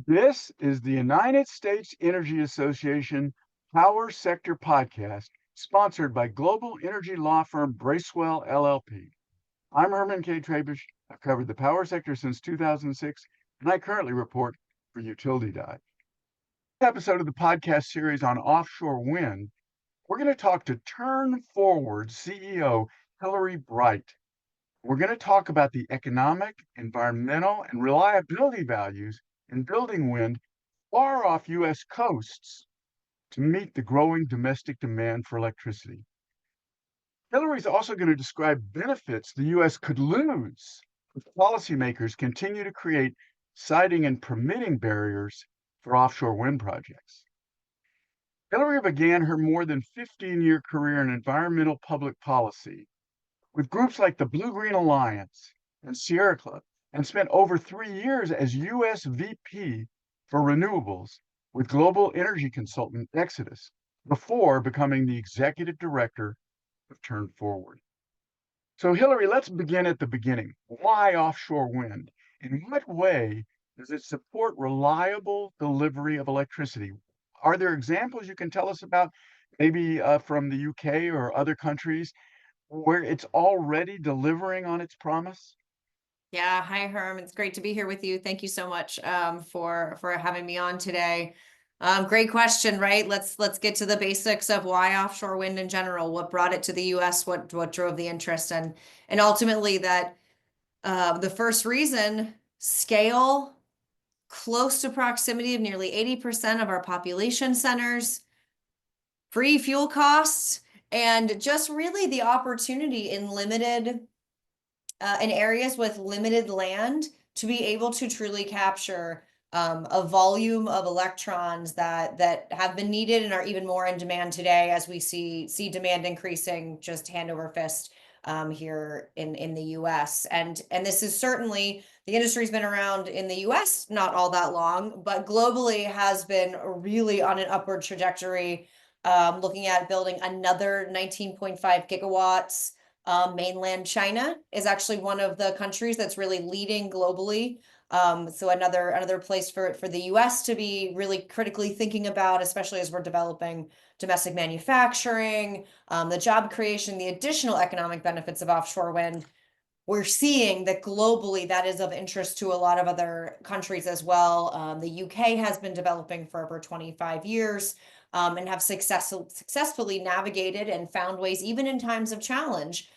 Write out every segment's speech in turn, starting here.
This is the United States Energy Association Power Sector Podcast, sponsored by global energy law firm Bracewell LLP. I'm Herman K. Trabish. I've covered the power sector since 2006, and I currently report for Utility Dive. This episode of the podcast series on offshore wind, we're going to talk to Turn Forward CEO Hillary Bright. We're going to talk about the economic, environmental, and reliability values in building wind far off U.S. coasts to meet the growing domestic demand for electricity. Hillary's also going to describe benefits the U.S. could lose if policymakers continue to create siting and permitting barriers for offshore wind projects. Hillary began her more than 15-year career in environmental public policy with groups like the Blue-Green Alliance and Sierra Club, and spent over 3 years as U.S. VP for renewables with global energy consultant Exodus before becoming the executive director of Turn Forward. So, Hillary, let's begin at the beginning. Why offshore wind? In what way does it support reliable delivery of electricity? Are there examples you can tell us about, maybe from the UK or other countries, where it's already delivering on its promise? Yeah, hi Herm. It's great to be here with you. Thank you so much for having me on today. Great question, right? Let's get to the basics of why offshore wind in general. What brought it to the U.S. What drove the interest, and ultimately that the first reason: scale, close to proximity of nearly 80% of our population centers, free fuel costs, and just really the opportunity in areas with limited land to be able to truly capture a volume of electrons that have been needed and are even more in demand today, as we see demand increasing just hand over fist here in the U.S. And this is certainly, the industry's been around in the U.S. not all that long, but globally has been really on an upward trajectory. Looking at building another 19.5 gigawatts. Mainland China is actually one of the countries that's really leading globally. So another place for the US to be really critically thinking about, especially as we're developing domestic manufacturing, the job creation, the additional economic benefits of offshore wind. We're seeing that globally that is of interest to a lot of other countries as well. The UK has been developing for over 25 years. And have successfully navigated and found ways, even in times of challenge,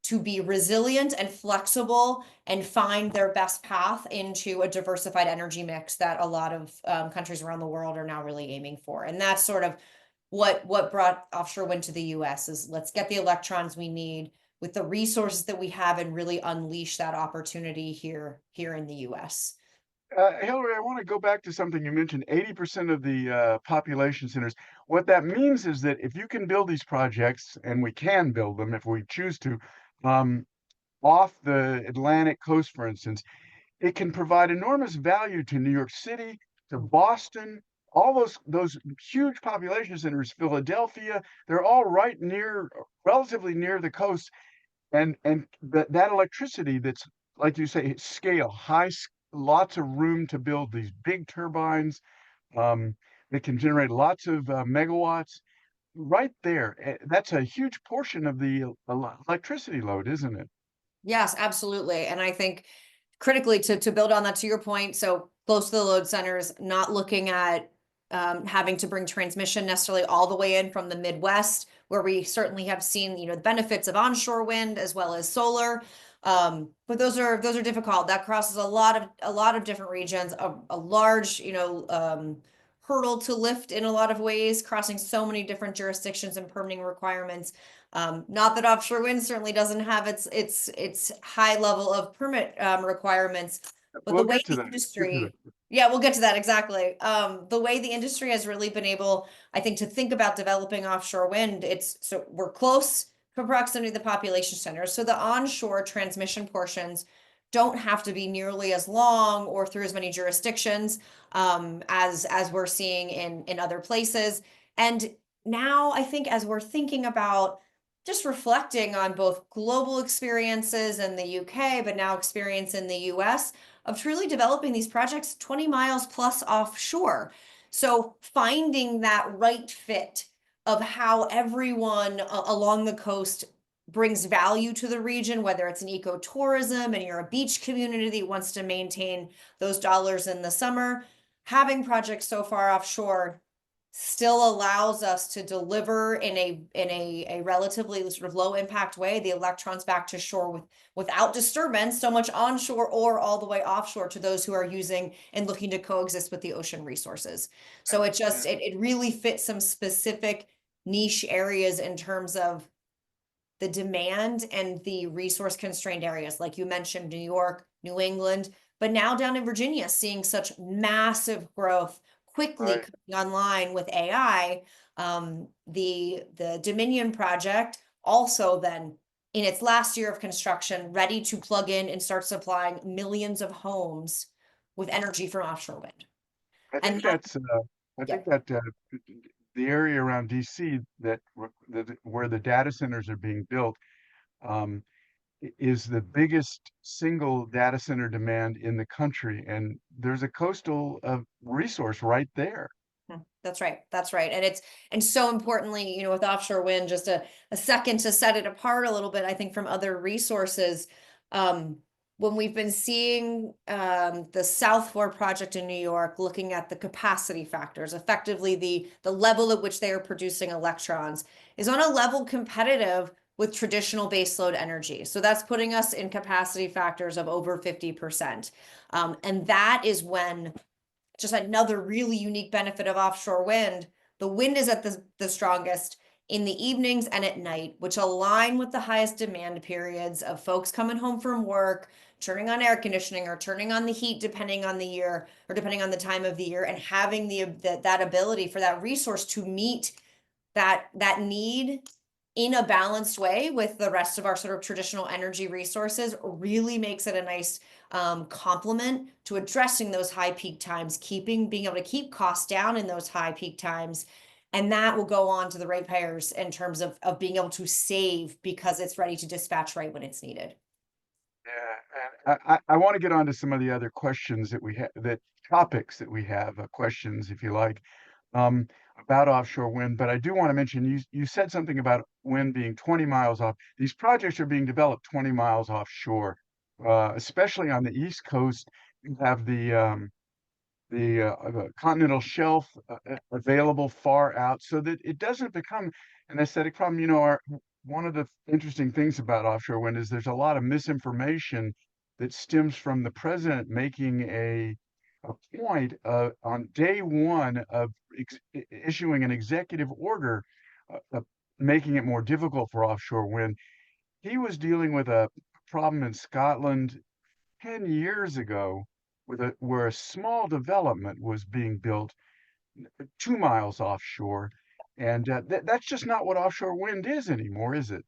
to be resilient and flexible and find their best path into a diversified energy mix that a lot of countries around the world are now really aiming for. And that's sort of what brought offshore wind to the US is, let's get the electrons we need with the resources that we have and really unleash that opportunity here in the US. Hillary, I want to go back to something you mentioned, 80% of the population centers. What that means is that if you can build these projects, and we can build them if we choose to, um, off the Atlantic coast, for instance, it can provide enormous value to New York City, to Boston, all those huge population centers, Philadelphia, they're all right near, relatively near the coast, and that electricity that's, like you say, scale, lots of room to build these big turbines um, that can generate lots of megawatts right there. That's a huge portion of the electricity load, isn't it? Yes, absolutely. And I think critically to build on that, to your point, so close to the load centers, not looking at having to bring transmission necessarily all the way in from the Midwest, where we certainly have seen, the benefits of onshore wind as well as solar. But those are difficult. That crosses a lot of different regions, a large, hurdle to lift in a lot of ways, crossing so many different jurisdictions and permitting requirements. Not that offshore wind certainly doesn't have its high level of permit requirements, but the We'll way get to the that. Get to industry, yeah, we'll get to that exactly. The way the industry has really been able, I think, to think about developing offshore wind, so we're close to proximity to the population centers, so the onshore transmission portions don't have to be nearly as long or through as many jurisdictions as we're seeing in other places. And now I think as we're thinking about just reflecting on both global experiences in the UK, but now experience in the US, of truly developing these projects 20 miles plus offshore. So finding that right fit of how everyone along the coast brings value to the region, whether it's an ecotourism and you're a beach community that wants to maintain those dollars in the summer, having projects so far offshore still allows us to deliver in a relatively sort of low impact way the electrons back to shore without disturbance so much onshore or all the way offshore to those who are using and looking to coexist with the ocean resources. So it really fits some specific niche areas in terms of the demand and the resource constrained areas, like you mentioned, New York, New England, but now down in Virginia, seeing such massive growth quickly Right. coming online with AI. The Dominion project also then in its last year of construction, ready to plug in and start supplying millions of homes with energy from offshore wind. I And think that, that's, I yeah, think that the area around DC where the data centers are being built um, is the biggest single data center demand in the country, and there's a coastal resource right there. That's right. That's right. And so importantly, with offshore wind, just a second to set it apart a little bit, I think from other resources, um, when we've been seeing the South Fork project in New York, looking at the capacity factors, effectively the level at which they are producing electrons is on a level competitive with traditional baseload energy. So that's putting us in capacity factors of over 50%. And that is when just another really unique benefit of offshore wind. The wind is at the strongest in the evenings and at night, which align with the highest demand periods of folks coming home from work, turning on air conditioning or turning on the heat, depending on the year or depending on the time of the year, and having that ability for that resource to meet that need in a balanced way with the rest of our sort of traditional energy resources really makes it a nice complement to addressing those high peak times, being able to keep costs down in those high peak times. And that will go on to the ratepayers in terms of being able to save because it's ready to dispatch right when it's needed. Yeah, and I want to get on to some of the other questions that we have, that topics that we have, questions, if you like, um, about offshore wind. But I do want to mention you said something about wind being 20 miles off. These projects are being developed 20 miles offshore, especially on the East Coast. You have the continental shelf available far out, so that it doesn't become an aesthetic problem. One of the interesting things about offshore wind is there's a lot of misinformation that stems from the president making a point on day one of issuing an executive order making it more difficult for offshore wind. He was dealing with a problem in Scotland 10 years ago where a small development was being built 2 miles offshore. And that's just not what offshore wind is anymore, is it?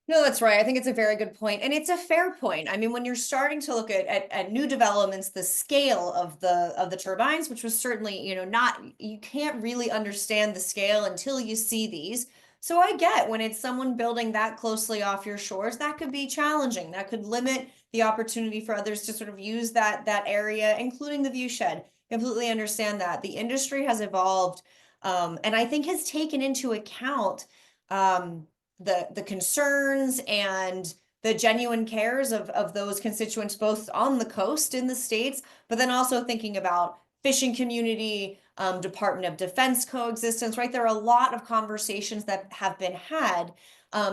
No, that's right. I think it's a very good point. And it's a fair point. I mean, when you're starting to look at new developments, the scale of the turbines, which was certainly, not, you can't really understand the scale until you see these. So I get when it's someone building that closely off your shores, that could be challenging. That could limit the opportunity for others to sort of use that area, including the view shed. Completely understand that. The industry has evolved, and I think has taken into account the concerns and the genuine cares of those constituents, both on the coast in the States, but then also thinking about fishing community, Department of Defense coexistence, right? There are a lot of conversations that have been had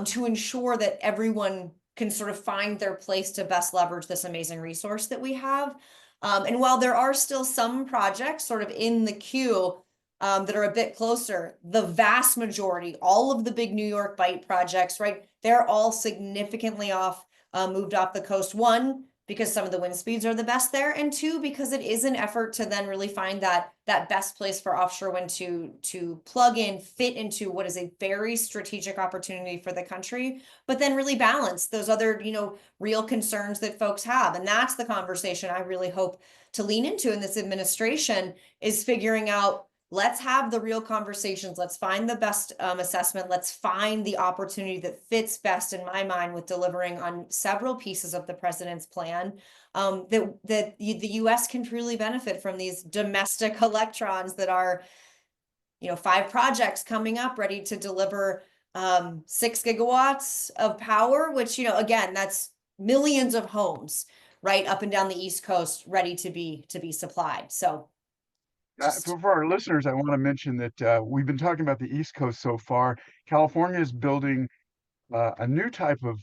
to ensure that everyone can sort of find their place to best leverage this amazing resource that we have. And while there are still some projects sort of in the queue that are a bit closer, the vast majority, all of the big New York Bight projects, right? They're all significantly moved off the coast. One, because some of the wind speeds are the best there, and two, because it is an effort to then really find that best place for offshore wind to plug in, fit into what is a very strategic opportunity for the country, but then really balance those other, real concerns that folks have. And that's the conversation I really hope to lean into in this administration is figuring out let's have the real conversations. Let's find the best assessment. Let's find the opportunity that fits best, in my mind, with delivering on several pieces of the president's plan. The U.S. can truly benefit from these domestic electrons that are, 5 projects coming up ready to deliver 6 gigawatts of power, which, again, that's millions of homes right up and down the East Coast ready to be supplied. So For our listeners, I want to mention that we've been talking about the East Coast so far. California is building a new type of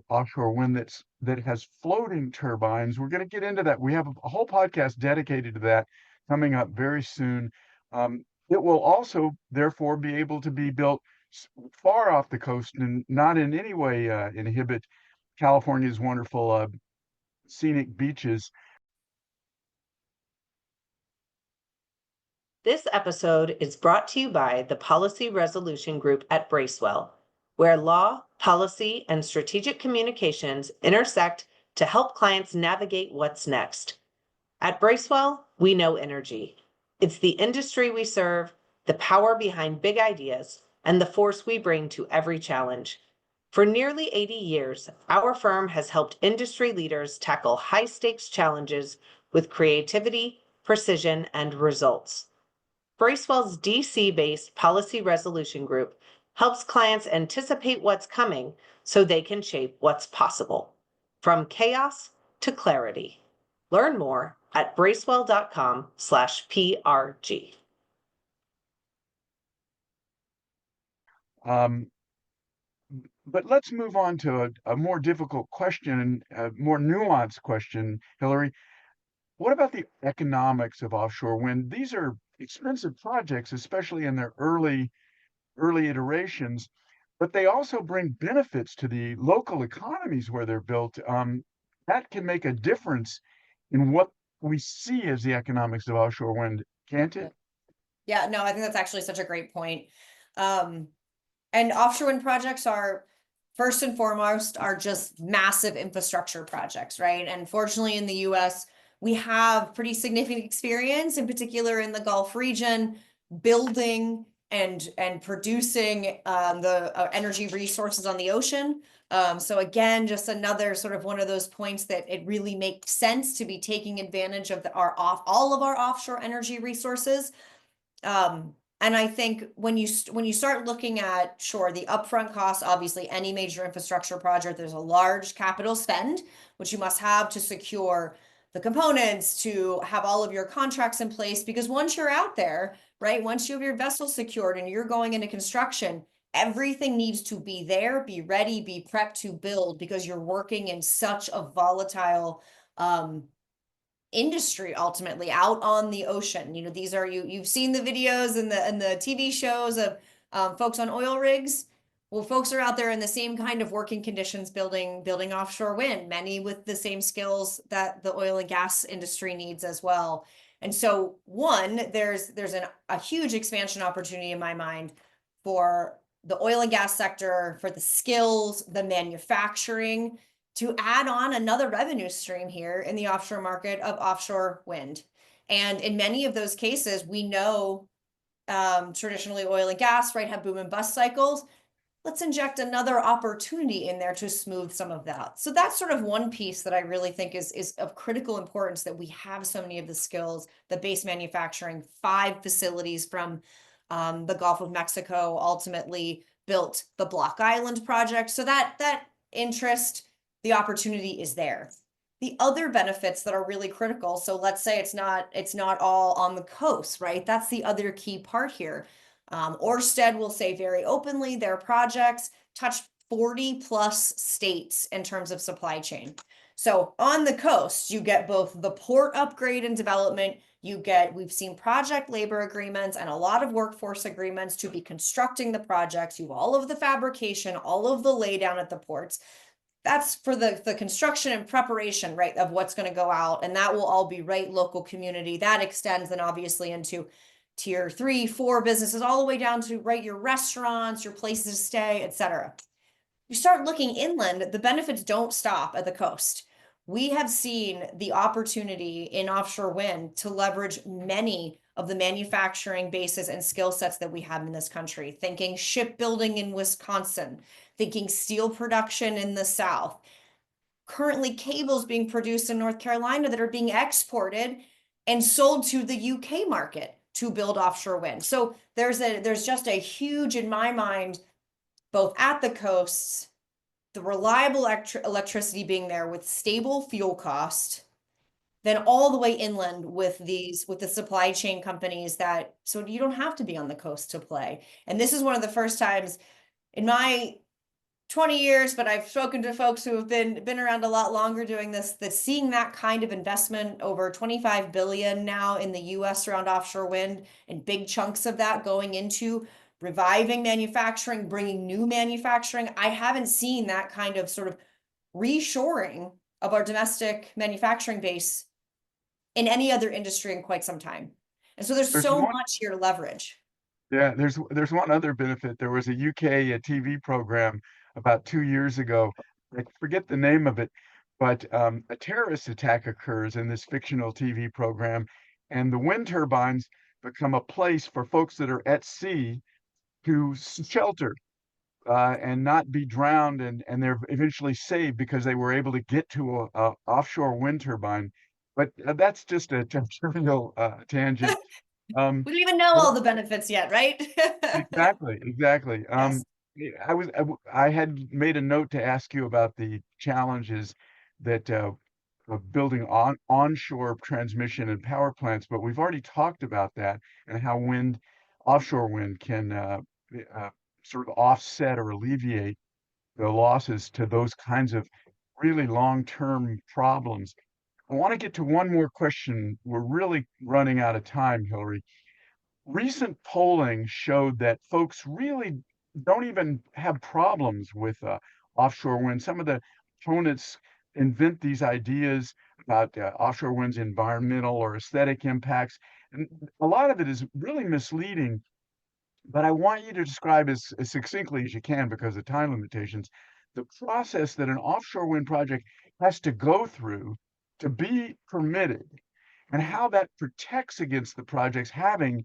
offshore wind that has floating turbines. We're going to get into that. We have a whole podcast dedicated to that coming up very soon. It will also, therefore, be able to be built far off the coast and not in any way inhibit California's wonderful scenic beaches. This episode is brought to you by the Policy Resolution Group at Bracewell, where law, policy, and strategic communications intersect to help clients navigate what's next. At Bracewell, we know energy. It's the industry we serve, the power behind big ideas, and the force we bring to every challenge. For nearly 80 years, our firm has helped industry leaders tackle high-stakes challenges with creativity, precision, and results. Bracewell's DC-based Policy Resolution Group helps clients anticipate what's coming so they can shape what's possible, from chaos to clarity. Learn more at bracewell.com/PRG. But let's move on to a more difficult question, a more nuanced question, Hillary. What about the economics of offshore wind? These are expensive projects, especially in their early iterations, but they also bring benefits to the local economies where they're built. That can make a difference in what we see as the economics of offshore wind, can't it? yeah, no, I think that's actually such a great point. And offshore wind projects are, first and foremost, are just massive infrastructure projects, right? And fortunately in the US, we have pretty significant experience, in particular in the Gulf region, building and producing the energy resources on the ocean. So again, just another sort of one of those points that it really makes sense to be taking advantage of all of our offshore energy resources. And I think when you start looking at, sure, the upfront costs, obviously any major infrastructure project, there's a large capital spend, which you must have to secure the components, to have all of your contracts in place, because once you're out there, right, once you have your vessel secured and you're going into construction, everything needs to be there, be ready, be prepped to build, because you're working in such a volatile industry ultimately out on the ocean. These are you've seen the videos and the TV shows of folks on oil rigs. Well, folks are out there in the same kind of working conditions building offshore wind, many with the same skills that the oil and gas industry needs as well. And so there's a huge expansion opportunity in my mind for the oil and gas sector, for the skills, the manufacturing, to add on another revenue stream here in the offshore market of offshore wind. And in many of those cases, we know traditionally oil and gas, right, have boom and bust cycles. Let's inject another opportunity in there to smooth some of that. So that's sort of one piece that I really think is of critical importance, that we have so many of the skills, the base manufacturing, 5 facilities from the Gulf of Mexico ultimately built the Block Island project. So that interest, the opportunity is there. The other benefits that are really critical, so let's say it's not all on the coast, right? That's the other key part here. Ørsted will say very openly their projects touch 40 plus states in terms of supply chain. So on the coast, you get both the port upgrade and development. We've seen project labor agreements and a lot of workforce agreements to be constructing the projects. You have all of the fabrication, all of the laydown at the ports. That's for the construction and preparation, right, of what's going to go out. And that will all be right local community. That extends then obviously into tier 3, 4 businesses, all the way down to, right, your restaurants, your places to stay, etc. You start looking inland, the benefits don't stop at the coast. We have seen the opportunity in offshore wind to leverage many of the manufacturing bases and skill sets that we have in this country, thinking shipbuilding in Wisconsin, thinking steel production in the South, currently cables being produced in North Carolina that are being exported and sold to the UK market to build offshore wind. So there's just a huge, in my mind, both at the coasts, the reliable electricity being there with stable fuel cost, then all the way inland with the supply chain companies that, so you don't have to be on the coast to play. And this is one of the first times in my 20 years, but I've spoken to folks who have been around a lot longer doing this, that seeing that kind of investment, over 25 billion now in the US around offshore wind, and big chunks of that going into reviving manufacturing, bringing new manufacturing. I haven't seen that kind of sort of reshoring of our domestic manufacturing base in any other industry in quite some time. And so there's There's so one, much here to leverage. yeah, there's one other benefit. There was a UK TV program about 2 years ago. I forget the name of it, but a terrorist attack occurs in this fictional TV program, and the wind turbines become a place for folks that are at sea to shelter and not be drowned, and they're eventually saved because they were able to get to a offshore wind turbine. But that's just a trivial tangent. Um, We don't even know I all the benefits yet, right? Exactly, exactly. Yes. I had made a note to ask you about the challenges that of building onshore transmission and power plants, but we've already talked about that and how offshore wind can uh, sort of offset or alleviate the losses to those kinds of really long-term problems. I want to get to one more question. We're really running out of time, Hillary. Recent polling showed that folks really don't even have problems with offshore wind. Some of the opponents invent these ideas about offshore wind's environmental or aesthetic impacts. And a lot of it is really misleading, but I want you to describe as succinctly as you can, because of time limitations, the process that an offshore wind project has to go through to be permitted, and how that protects against the projects having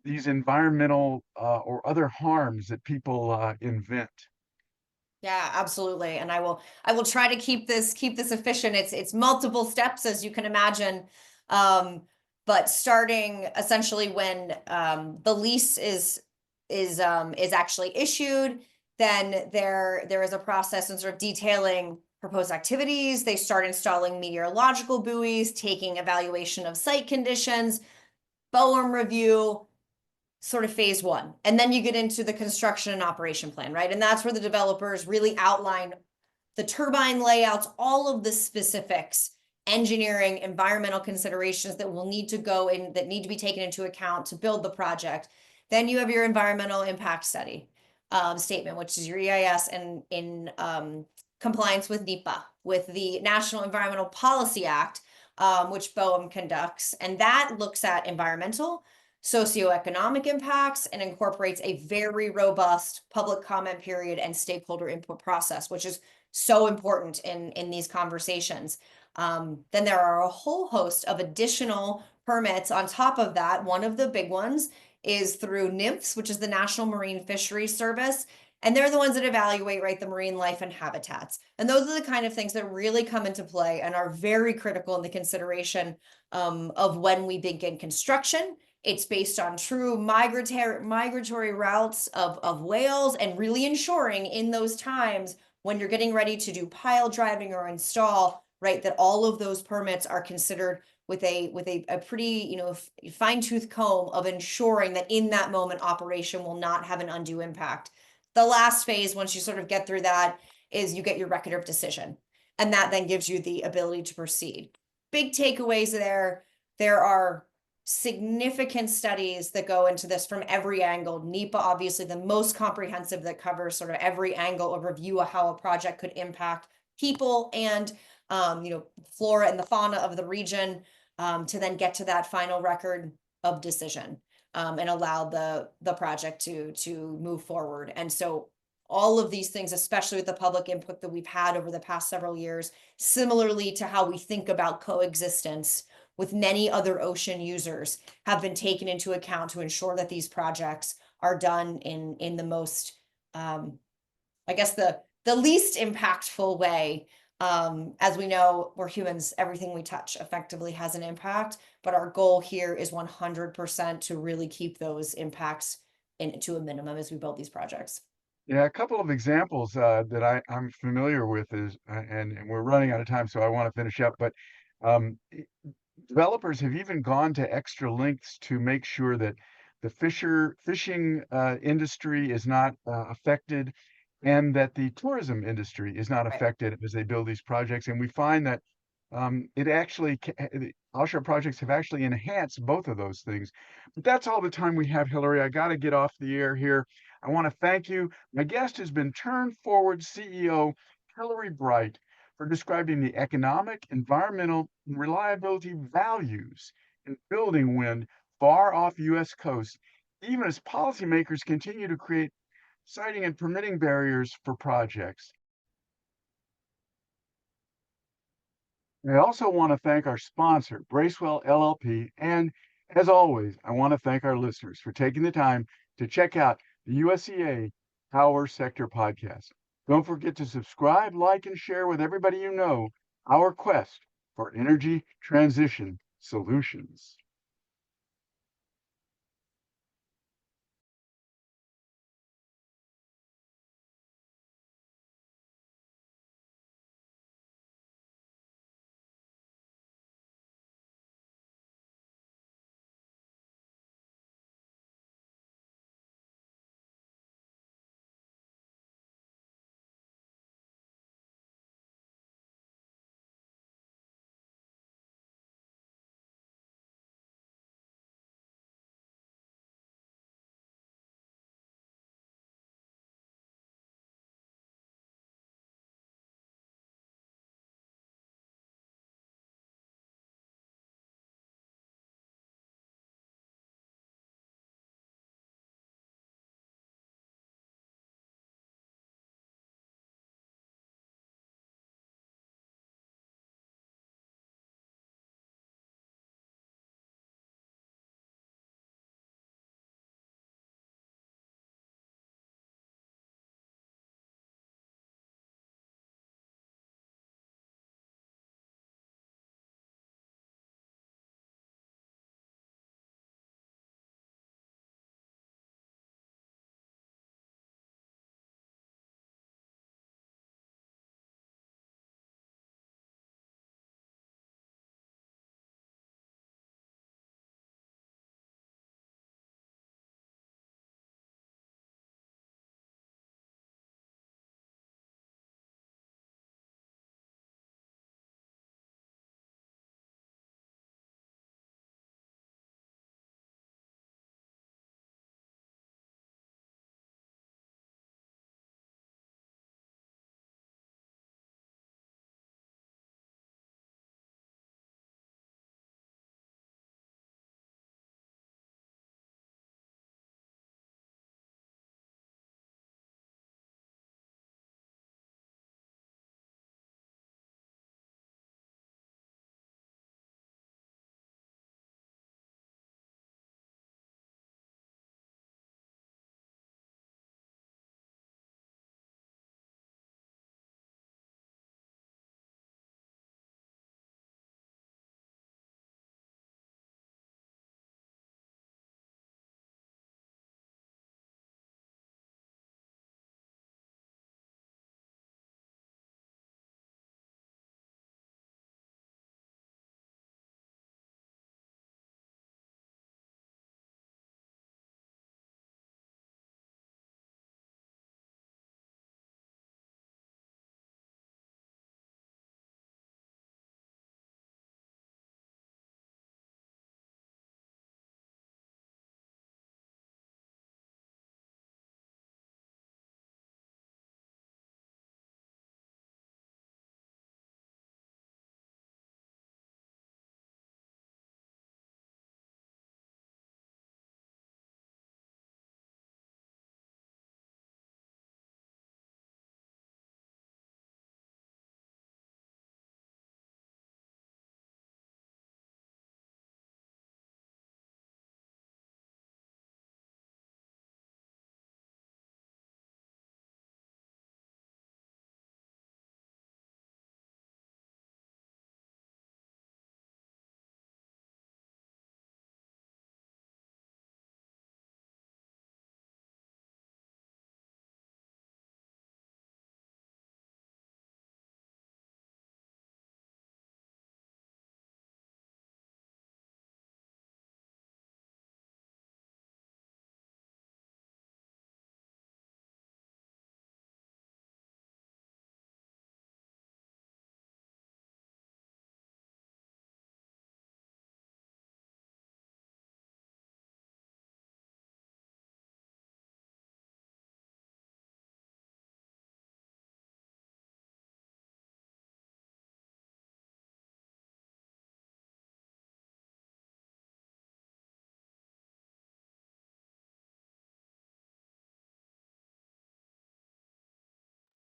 these environmental or other harms that people invent. Yeah, absolutely. And I will try to keep this efficient. It's multiple steps, as you can imagine. Um, but starting essentially when the lease is actually issued, then there is a process and sort of detailing proposed activities. They start installing meteorological buoys, taking evaluation of site conditions, BOEM review, sort of phase one. And then you get into the construction and operation plan, right? And that's where the developers really outline the turbine layouts, all of the specifics, engineering, environmental considerations that will need to go in, that need to be taken into account to build the project. Then you have your environmental impact study statement, which is your EIS, and in compliance with NEPA, with the National Environmental Policy Act, which BOEM conducts. And that looks at environmental, socioeconomic impacts, and incorporates a very robust public comment period and stakeholder input process, which is so important in these conversations. Then there are a whole host of additional permits on top of that. One of the big ones is through NIMFS, which is the National Marine Fisheries Service. And they're the ones that evaluate, right, the marine life and habitats. And those are the kind of things that really come into play and are very critical in the consideration of when we begin construction. It's based on true migratory routes of whales, and really ensuring in those times when you're getting ready to do pile driving or install, right, that all of those permits are considered with a pretty, fine tooth comb of ensuring that in that moment operation will not have an undue impact. The last phase, once you sort of get through that, is you get your record of decision. And that then gives you the ability to proceed. Big takeaways there. There are significant studies that go into this from every angle. NEPA, obviously the most comprehensive, that covers sort of every angle, of review of how a project could impact people and flora and the fauna of the region, to then get to that final record of decision and allow the project to move forward. And so all of these things, especially with the public input that we've had over the past several years, similarly to how we think about coexistence with many other ocean users, have been taken into account to ensure that these projects are done in the most, I guess the least impactful way. As we know, we're humans, everything we touch effectively has an impact, but our goal here is 100% to really keep those impacts to a minimum as we build these projects. Yeah, a couple of examples that I'm familiar with is, and we're running out of time, so I want to finish up. But um, i- developers have even gone to extra lengths to make sure that the fishing industry is not affected, and that the tourism industry is not Right. affected as they build these projects. And we find that it actually the offshore projects have actually enhanced both of those things. But that's all the time we have, Hillary. I got to get off the air here. I want to thank you. My guest has been Turn Forward CEO Hillary Bright for describing the economic, environmental, and reliability values in building wind far off U.S. coasts, even as policymakers continue to create siting and permitting barriers for projects. I also want to thank our sponsor, Bracewell LLP, and as always, I want to thank our listeners for taking the time to check out the USEA Power Sector Podcast. Don't forget to subscribe, like, and share with everybody you know our quest for energy transition solutions.